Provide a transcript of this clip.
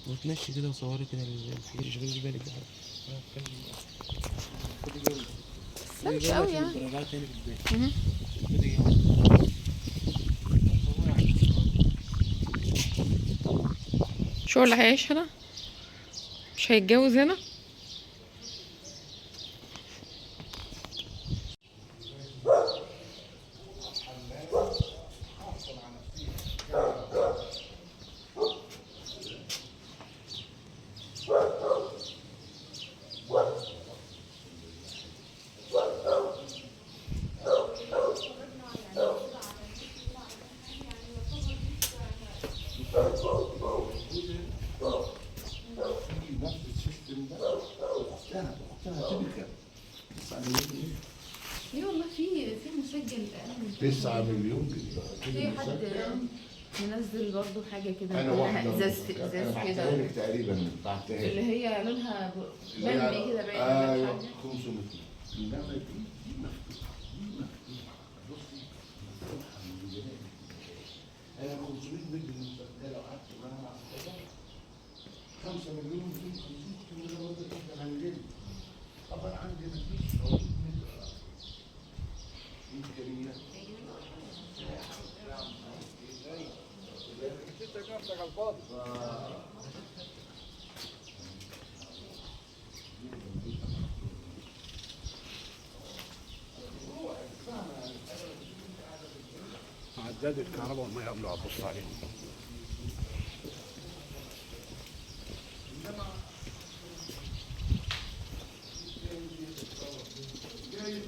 وتمشي كده وصوري كده الحاجات، تشغليش بالك بحاجة. خدي جولة. لا خدي مش جولة قوي عشان يعني. ترجعي تاني في البيت. مهم. خدي جولة. شو اللي هيعيش هنا؟ مش هيتجوز هنا؟ نفس السيستم ده. اختها تبكى 9 مليون جنيه. ليه والله في مسجل اقل من 9 مليون جنيه. في حد منزل برضو حاجه كده انا كلها واحده ازاز في انا ازاز بعتها كده، لك تقريبا، بعتها لك. اللي هي لونها اللي هي- بني كده باين ولا ايوه حاجه. 500. انما دي مفتوحه، دي مفتوحه. بصي مفتوحه من البدايه. انا 500 مليون ده لو قعدت معاها مع كده 5 مليون 250 كيلو ده برضه كده هنجيب. طبعا عندي مفيش موجود من امكانيات. عداد الكهرباء والميه قبل ما ابص عليهم. جايب